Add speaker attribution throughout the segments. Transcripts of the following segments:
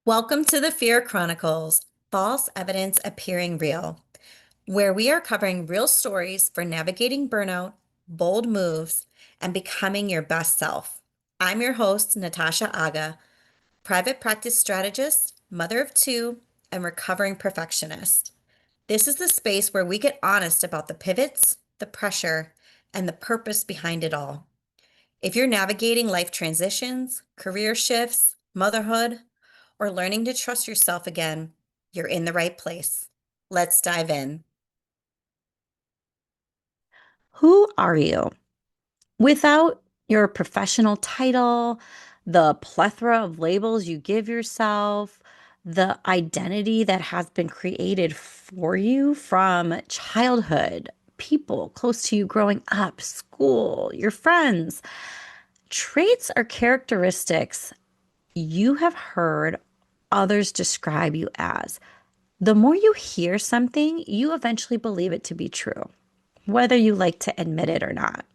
Speaker 1: Welcome to the F.E.A.R Chronicles, false evidence appearing real, where we are covering real stories for navigating burnout, bold moves, and becoming your best self. I'm your host, Natasha Aga, private practice strategist, mother of two, and recovering perfectionist. This is the space where we get honest about the pivots, the pressure, and the purpose behind it all. If you're navigating life transitions, career shifts, motherhood, or learning to trust yourself again, you're in the right place. Let's dive in.
Speaker 2: Who are you? Without your professional title, the plethora of labels you give yourself, the identity that has been created for you from childhood, people close to you growing up, school, your friends. Traits are characteristics you have heard others describe you as. The more you hear something, you eventually believe it to be true, whether you like to admit it or not.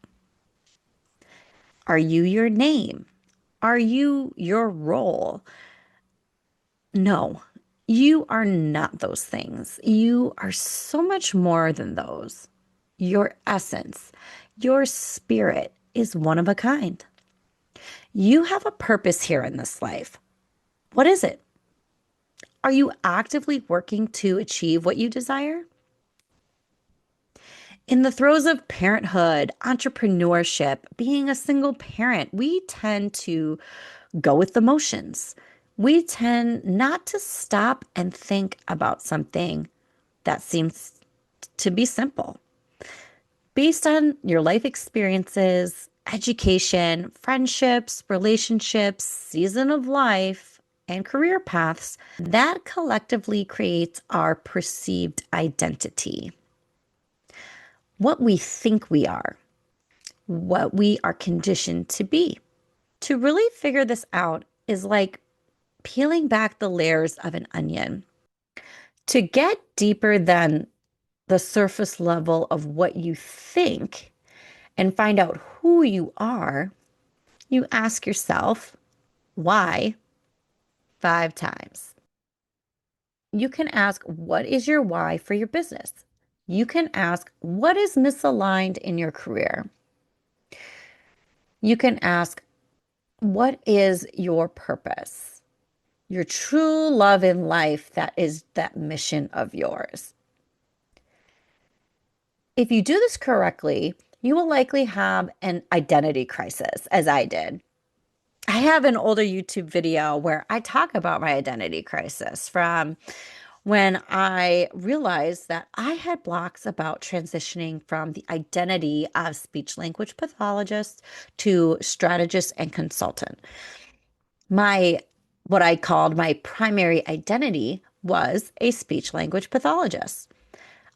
Speaker 2: Are you your name? Are you your role? No, you are not those things. You are so much more than those. Your essence, your spirit is one of a kind. You have a purpose here in this life. What is it? Are you actively working to achieve what you desire? In the throes of parenthood, entrepreneurship, being a single parent, we tend to go with the motions. We tend not to stop and think about something that seems to be simple. Based on your life experiences, education, friendships, relationships, season of life, and career paths, that collectively creates our perceived identity. What we think we are, what we are conditioned to be. To really figure this out is like peeling back the layers of an onion. To get deeper than the surface level of what you think and find out who you are, you ask yourself, why 5 times? You can ask, what is your why for your business? You can ask, what is misaligned in your career? You can ask, what is your purpose? Your true love in life that is that mission of yours. If you do this correctly, you will likely have an identity crisis, as I did. I have an older YouTube video where I talk about my identity crisis from when I realized that I had blocks about transitioning from the identity of speech language pathologist to strategist and consultant. My what I called my primary identity was a speech language pathologist,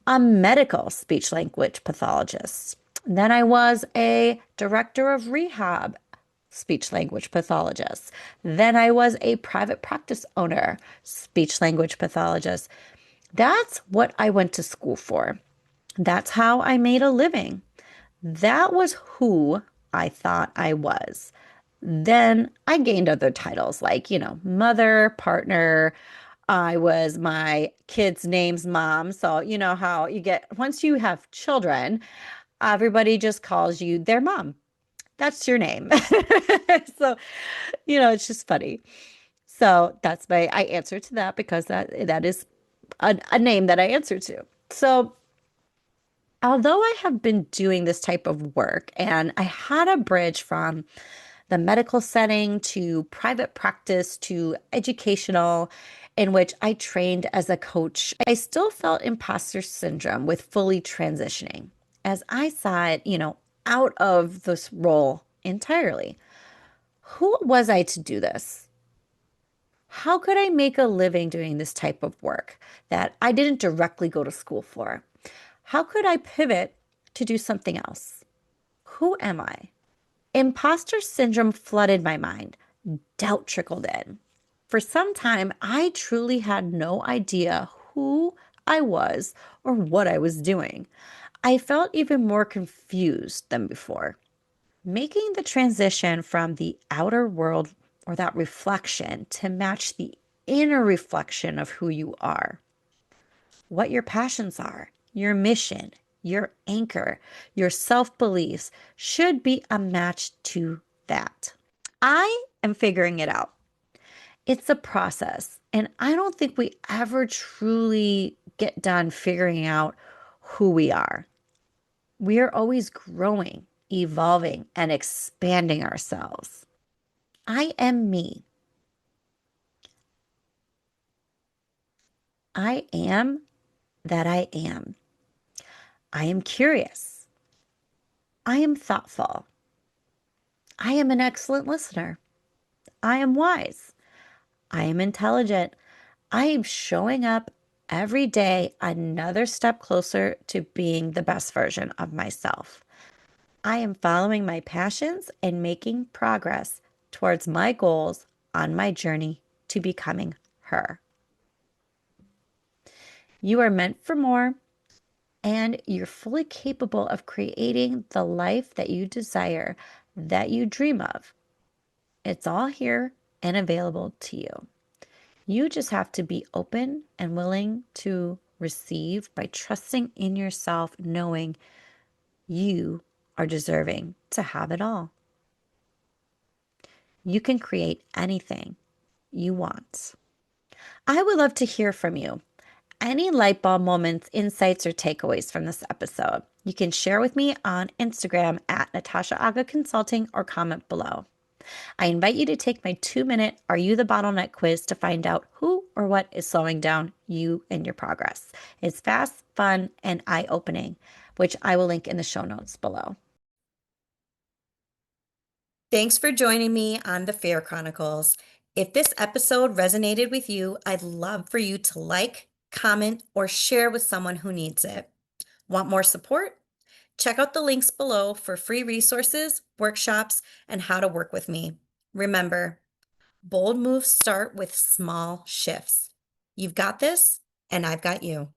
Speaker 2: a medical speech language pathologist. Then I was a director of rehab speech language pathologist. Then I was a private practice owner, speech language pathologist. That's what I went to school for. That's how I made a living. That was who I thought I was. Then I gained other titles like, mother, partner. I was my kids' name's mom. So, you know how you get, once you have children, everybody just calls you their mom. That's your name. So, it's just funny. So that's I answer to that because that is a name that I answer to. So although I have been doing this type of work and I had a bridge from the medical setting to private practice to educational, in which I trained as a coach, I still felt imposter syndrome with fully transitioning as I saw it, out of this role entirely. Who was I to do this? How could I make a living doing this type of work that I didn't directly go to school for? How could I pivot to do something else? Who am I? Imposter syndrome flooded my mind. Doubt trickled in. For some time, I truly had no idea who I was or what I was doing. I felt even more confused than before. Making the transition from the outer world or that reflection to match the inner reflection of who you are, what your passions are, your mission, your anchor, your self beliefs should be a match to that. I am figuring it out. It's a process. And I don't think we ever truly get done figuring out who we are. We are always growing, evolving, and expanding ourselves. I am me. I am that I am. I am curious. I am thoughtful. I am an excellent listener. I am wise. I am intelligent. I am showing up every day another step closer to being the best version of myself. I am following my passions and making progress towards my goals on my journey to becoming her. You are meant for more, and you're fully capable of creating the life that you desire, that you dream of. It's all here and available to you. You just have to be open and willing to receive by trusting in yourself, knowing you are deserving to have it all. You can create anything you want. I would love to hear from you. Any light bulb moments, insights, or takeaways from this episode, you can share with me on Instagram at Natasha Aga Consulting or comment below. I invite you to take my 2-minute Are You the Bottleneck quiz to find out who or what is slowing down you and your progress. It's fast, fun, and eye-opening, which I will link in the show notes below.
Speaker 1: Thanks for joining me on the F.E.A.R Chronicles. If this episode resonated with you, I'd love for you to like, comment, or share with someone who needs it. Want more support? Check out the links below for free resources, workshops, and how to work with me. Remember, bold moves start with small shifts. You've got this, and I've got you.